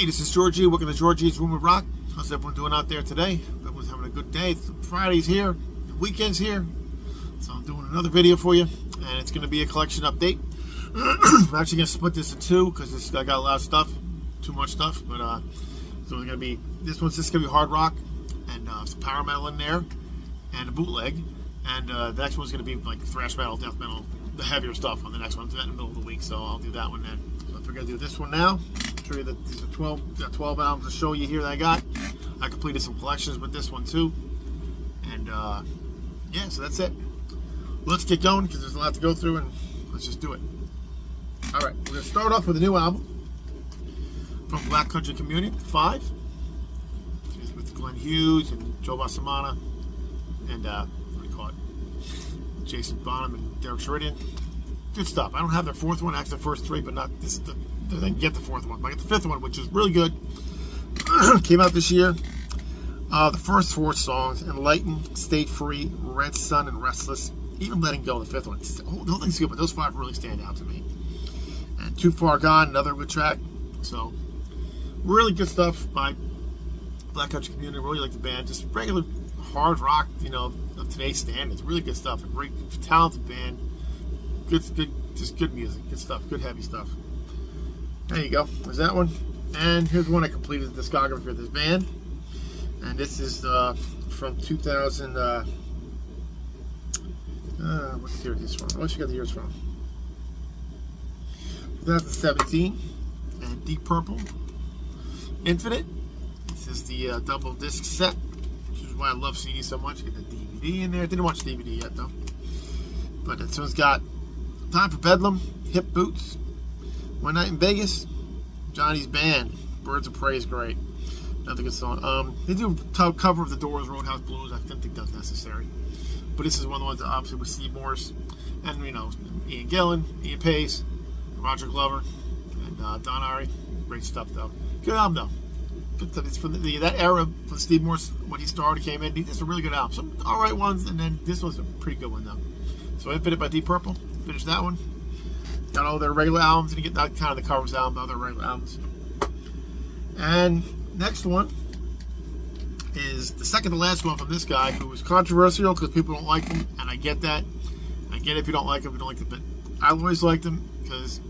Hey, this is Georgie. Welcome to Georgie's Room of Rock. How's everyone doing out there today? Everyone's having a good day. Friday's here, the weekend's here, so I'm doing another video for you, and it's going to be a collection update. I'm actually going to split this in two because I got a lot of stuff, too much stuff. But so it's going to be this one's just going to be hard rock and some power metal in there, and a bootleg, and the next one's going to be like thrash metal, death metal, the heavier stuff on the next one. I'll do that in the middle of the week, so I'll do that one then. So if we're going to do this one now. Show you that these are 12 albums to show you here that I got. I completed some collections with this one too, and yeah, so that's it. Let's get going because there's a lot to go through, and let's just do it. All right, we're gonna start off with a new album from Black Country Communion 5. It's with Glenn Hughes and Joe Bassamana and what do you call it? Jason Bonham and Derek Sheridan. Good stuff. I don't have the fourth one, actually the first three, but not this. I didn't get the fourth one, but I got the fifth one, which is really good. Came out this year. The first four songs: Enlightened, Stay Free, Red Sun, and Restless. Even Letting Go, the fifth one. The whole thing's good, but those five really stand out to me. And Too Far Gone, another good track. So, really good stuff by Black Country Community. Really like the band. Just regular hard rock, you know, of today's standards. Really good stuff. A great, talented band. Just good music. Good stuff. Good heavy stuff. There you go. There's that one. And here's one I completed the discography of this band. And this is from 2000. What year is this from? What you got the years from? 2017. And Deep Purple. Infinite. This is the double disc set, which is why I love CDs so much. Get the DVD in there. Didn't watch the DVD yet though. But this one's got Time for Bedlam, Hip Boots, One Night in Vegas, Johnny's Band, Birds of Prey is great. Another good song. They do a cover of The Doors, Roadhouse Blues. I didn't think that was necessary. But this is one of the ones that obviously with Steve Morse and, you know, Ian Gillan, Ian Pace, Roger Glover, and Don Ari. Great stuff, though. Good album, though. Good stuff. It's from that era when Steve Morse, when he started, came in. It's a really good album. Some alright ones, and then this one's a pretty good one, though. So Infinite by Deep Purple. Finished that one. Got all their regular albums, and you get that kind of the covers album, other regular albums. And next one is the second to last one from this guy, who was controversial because people don't like him, and I get that. I get it if you don't like him, you don't like him, but I always liked him because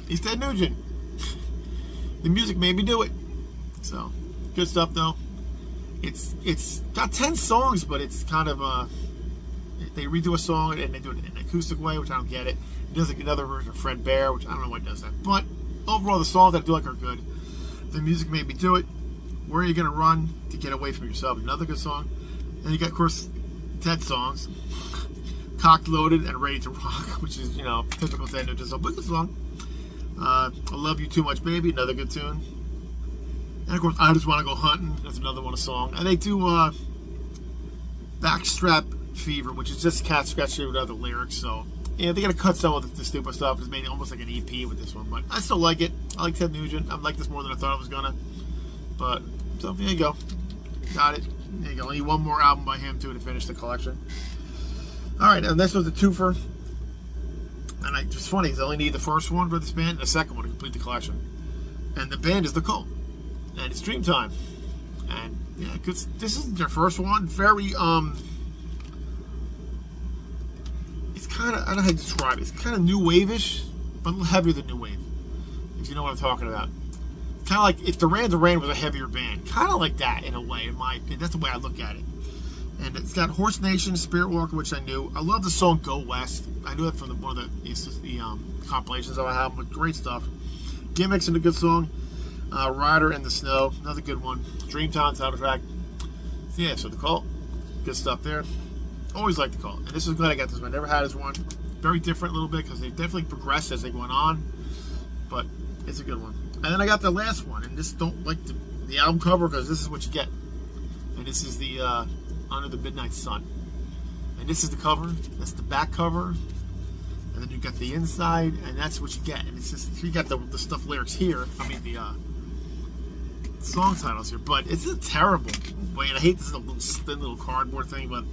he's Ted Nugent. The music made me do it. So good stuff though. It's got 10 songs, but it's kind of they redo a song and they do it in an acoustic way, which I don't get it. He does like another version of Fred Bear, which I don't know why he does that. But overall, the songs that I do like are good. The music made me do it. Where Are You Gonna Run to Get Away From Yourself? Another good song. And you got, of course, Ted songs. Cocked, Loaded, and Ready to Rock, which is, you know, typical Ted Nugent song. But good song. I Love You Too Much, Baby, another good tune. And of course, I Just Wanna Go Hunting. That's another one, a song. And they do Backstrap Fever, which is just cat scratching with other lyrics. So yeah, they gotta cut some of the stupid stuff. It's made it almost like an EP with this one, but I still like it. I like Ted Nugent. I like this more than I thought I was gonna. But so there you go. Got it. There you go. Only one more album by him too to finish the collection. All right, and this was the twofer. And it's funny because I only need the first one for this band and the second one to complete the collection. And the band is The Cult, and it's Dreamtime. And yeah, cause this is their first one. Very it's kind of, I don't know how to describe it. It's kind of new wave-ish, but a little heavier than new wave, if you know what I'm talking about. Kind of like if Duran Duran was a heavier band. Kind of like that in a way, in my opinion. That's the way I look at it. And it's got Horse Nation, Spirit Walker, which I knew. I love the song Go West. I knew that from one of the compilations that I have, but great stuff. Gimmicks and a good song. Rider in the Snow, another good one. Dreamtime soundtrack. Yeah, so The Cult, good stuff there. Always like The Cult, and this is glad I got this one. I never had this one. Very different a little bit because they definitely progressed as they went on, but it's a good one. And then I got the last one, and this don't like the album cover because this is what you get. And this is the Under the Midnight Sun, and this is the cover. That's the back cover, and then you got the inside, and that's what you get. And it's just you got the stuff lyrics here. I mean the song titles here, but it's a terrible way. And I hate this little thin little cardboard thing, but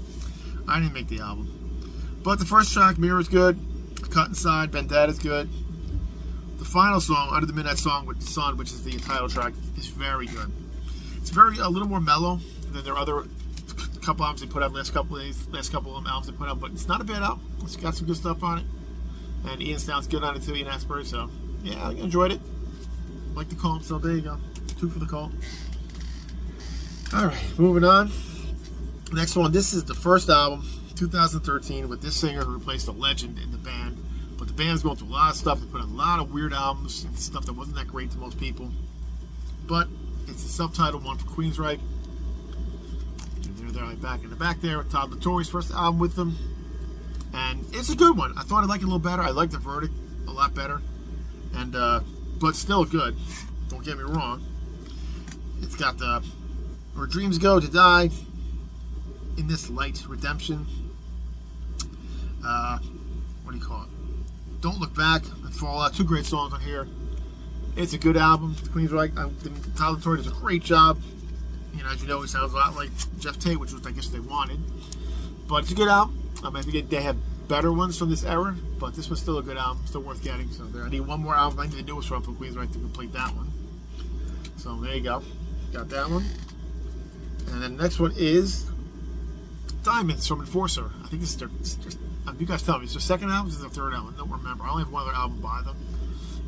I didn't make the album. But the first track, Mirror, is good. Cut Inside, Vendetta is good. The final song, Under the Midnight Song with the Sun, which is the title track, is very good. It's a little more mellow than their other couple albums they put out, last couple of albums they put out, but it's not a bad album. It's got some good stuff on it, and Ian sounds good on it too, Ian Astbury. So yeah, I enjoyed it. Like the Cult, so there you go, 2 for the Cult. All right, moving on. Next one. This is the first album, 2013, with this singer who replaced a legend in the band. But the band's going through a lot of stuff. They put out a lot of weird albums and stuff that wasn't that great to most people. But it's a self-titled one for Queensryche. And they're like back in the back there with Todd La Torre's first album with them. And it's a good one. I thought I liked it a little better. I liked The Verdict a lot better. And but still good. Don't get me wrong. It's got the Where Dreams Go to Die, In This Light, Redemption. What do you call it? Don't Look Back and Fallout. 2 great songs on here. It's a good album. Queensryche. Todd La Torre does a great job. You know, as you know, he sounds a lot like Jeff Tate, which was, I guess, they wanted. But it's a good album. I think they have better ones from this era, but this one's still a good album. Still worth getting. So I need one more album. I need to do from Queensryche to complete that one. So there you go. Got that one. And then the next one is Diamonds from Enforcer. I think this is you guys tell me, it's their second album or is it their third album? I don't remember. I only have one other album by them.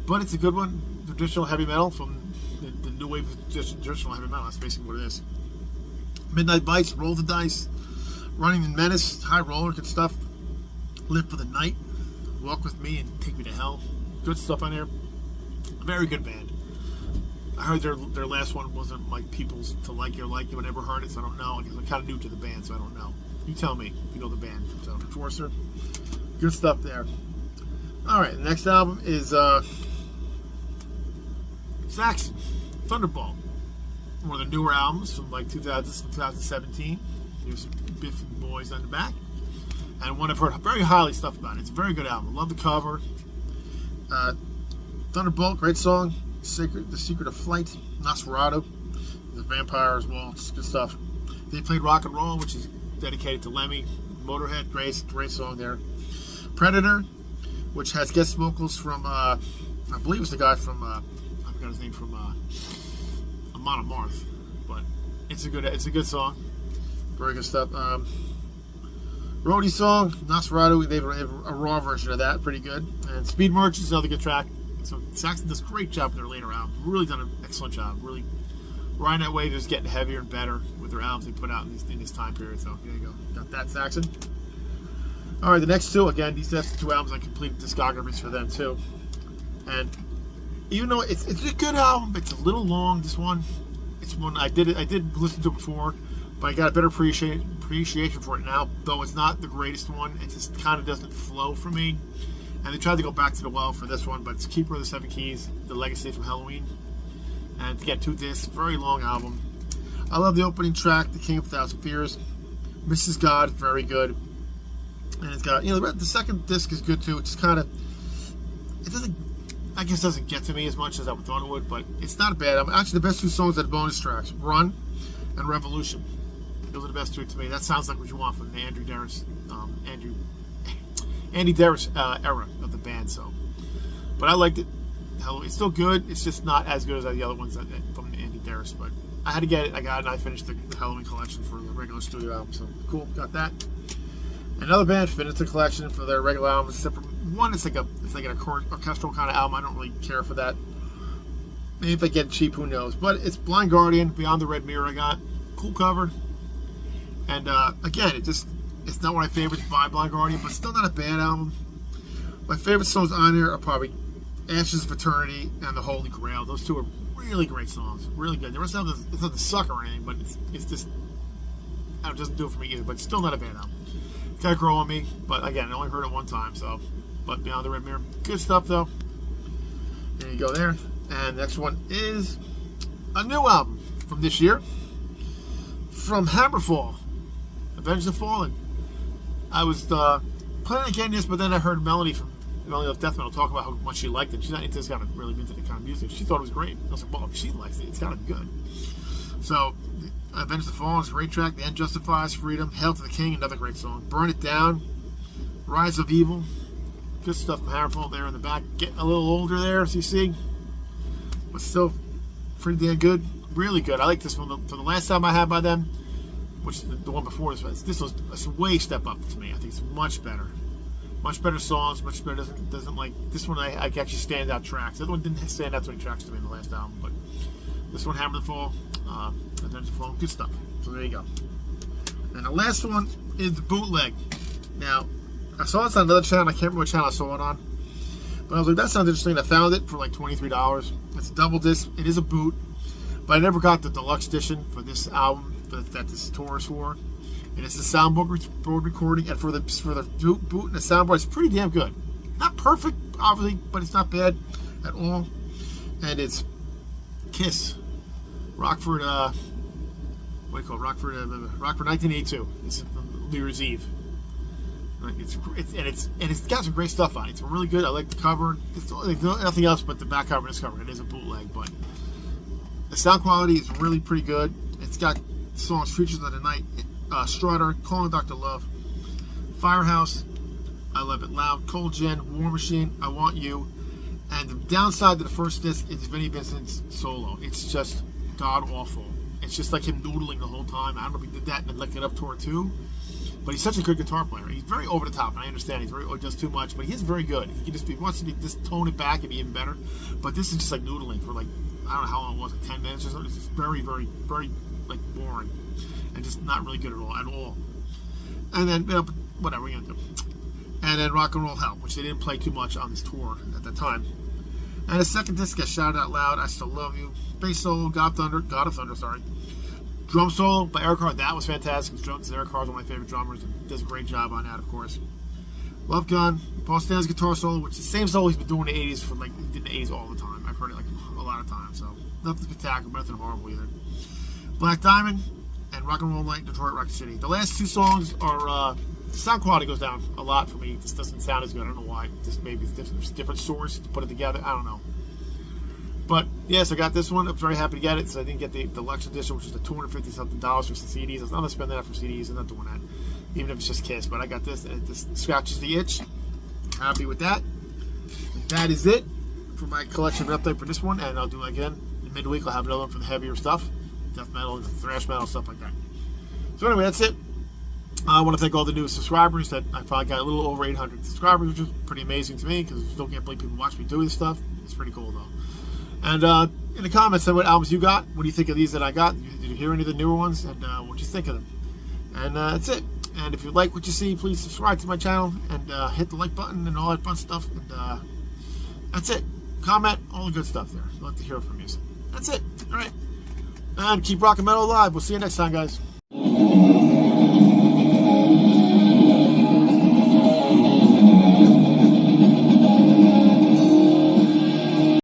But it's a good one. Traditional heavy metal from the new wave of traditional heavy metal. That's basically what it is. Midnight Bites, Roll the Dice, Running in Menace, High Roller, good stuff. Live for the Night, Walk With Me and Take Me to Hell. Good stuff on here. Very good band. I heard their last one wasn't like people's to like you or like you. I never heard it, so I don't know. I guess I'm kind of new to the band, so I don't know. You tell me if you know the band. So Enforcer, good stuff there. All right, the next album is Saxon, Thunderbolt. One of the newer albums from like 2017. There's some Biff and Boys on the back. And one I've heard very highly stuff about it. It's a very good album. Love the cover. Thunderbolt, great song. The Secret of Flight. Nosferatu. The Vampire as well. It's good stuff. They played Rock and Roll, which is dedicated to Lemmy. Motorhead, great song there. Predator, which has guest vocals from, I believe it's the guy from, I forgot his name, from Amon Amarth. But it's a good song. Very good stuff. Roadie song, Nosferatu, they have a raw version of that, pretty good. And Speed Merchant is another good track. So Saxon does a great job with their later albums. Really done an excellent job. Really riding that wave, just getting heavier and better with their albums they put out in this time period. So there you go. Got that, Saxon. All right, the next two, again, that's the 2 albums I completed discographies for them too. And even though it's a good album, it's a little long. This one, it's one I did listen to it before, but I got a better appreciation for it now. Though it's not the greatest one, it just kind of doesn't flow for me. And they tried to go back to the well for this one, but it's Keeper of the Seven Keys, The Legacy from Halloween. And to get 2 discs, very long album. I love the opening track, The King of 1,000 Fears. Mrs. God, very good. And it's got, the second disc is good too. It's kind of, doesn't get to me as much as I thought it would, but it's not bad. Actually, the best 2 songs are the bonus tracks, Run and Revolution. Those are the best 2 to me. That sounds like what you want from the Andy Darris era of the band. So, but I liked it. It's still good. It's just not as good as the other ones from Andy Darris. But I had to get it. I got it, and I finished the Halloween collection for the regular studio album. So cool, got that. Another band finished the collection for their regular album. Except for one, it's like an orchestral kind of album. I don't really care for that. Maybe if I get it cheap, who knows? But it's Blind Guardian, Beyond the Red Mirror. I got cool cover, and again, it's not one of my favorites by Blind Guardian, but still not a bad album. My favorite songs on here are probably Ashes of Eternity and The Holy Grail. Those 2 are really great songs, really good. The rest of them, it's not the suck or anything, but it's just, it doesn't do it for me either. But it's still not a bad album. It's gotta grow on me, but again, I only heard it one time. So, but Beyond the Red Mirror, good stuff though. There you go there. And next one is a new album from this year from Hammerfall, Avenged the Fallen. I was planning on getting this, but then I heard Melanie from Melanie Loves Death Metal talk about how much she liked it. She's not into this kind of really into the kind of music. She thought it was great. I was like, well, if she likes it, it's kind of good. So, Avenged the Fallen is a great track. The End Justifies Freedom. Hail to the King, another great song. Burn It Down. Rise of Evil. Good stuff from Hammerfall there in the back. Getting a little older there, as you see. But still pretty damn good. Really good. I like this one. For the last time I had by them, which is the one before this was a way step up to me. I think it's much better. Much better songs, much better. Doesn't like this one. I actually stand out tracks. The other one didn't stand out too many tracks to me in the last album, but this one, Hammer the Fall, and then the Fall, good stuff. So there you go. And the last one is the Bootleg. Now, I saw this on another channel. I can't remember what channel I saw it on, but I was like, that sounds interesting. I found it for like $23. It's a double disc. It is a boot, but I never got the deluxe edition for this album that this tour is for. And it's the soundboard recording, and for the boot and the soundboard, it's pretty damn good. Not perfect, obviously, but it's not bad at all. And it's Kiss, Rockford. What do you call it? Rockford 1982. It's from New Year's Eve. It's got some great stuff on it. It's really good. I like the cover. It's like nothing else but the back cover and this cover. It is a bootleg, but the sound quality is really pretty good. It's got songs Creatures of the Night, Strutter, Calling Dr. Love, Firehouse, I Love It Loud, Cold Gin, War Machine, I Want You, and the downside to the first disc is Vinnie Vincent's solo. It's just god awful. It's just like him noodling the whole time. I don't know if he did that in the Lick It Up tour too, but he's such a good guitar player. He's very over the top, and I understand he does too much, but he's very good. He can just wants to just tone it back and be even better. But this is just like noodling for like, I don't know how long it was, like 10 minutes or something. It's just very, very, very like boring. And just not really good at all. And then, whatever we're gonna do. And then Rock and Roll Hell, which they didn't play too much on this tour at that time. And the second disc gets shouted out loud, I Still Love You. Bass solo, God of Thunder, sorry. Drum solo by Eric Carr, that was fantastic. Eric Carr's one of my favorite drummers, and does a great job on that, of course. Love Gun, Paul Stanley's guitar solo, which is the same solo he's been doing in the 80s for like, he did in the 80s all the time. I've heard it like a lot of times, so nothing spectacular, nothing horrible either. Black Diamond, and Rock and Roll Night, Detroit Rock City. The last two songs are, the sound quality goes down a lot for me. This doesn't sound as good. I don't know why. Just maybe it's different source to put it together. I don't know. But yes, I got this one. I'm very happy to get it. So I didn't get the deluxe edition, which is the $250-something for some CDs. I'm not spending that for CDs. I'm not doing that, even if it's just Kiss. But I got this, and it just scratches the itch. Happy with that. And that is it for my collection update for this one, and I'll do it again in midweek. I'll have another one for the heavier stuff. Death metal, thrash metal, stuff like that. So anyway, that's it. I want to thank all the new subscribers. That I probably got a little over 800 subscribers, which is pretty amazing to me because I still can't believe people watch me do this stuff. It's pretty cool though. And in the comments, say what albums you got. What do you think of these that I got? Did you hear any of the newer ones? And what do you think of them? And that's it. And if you like what you see, please subscribe to my channel and hit the like button and all that fun stuff. And that's it. Comment, all the good stuff there. I'd love to hear from you. So that's it. All right. And keep rocking metal alive. We'll see you next time, guys.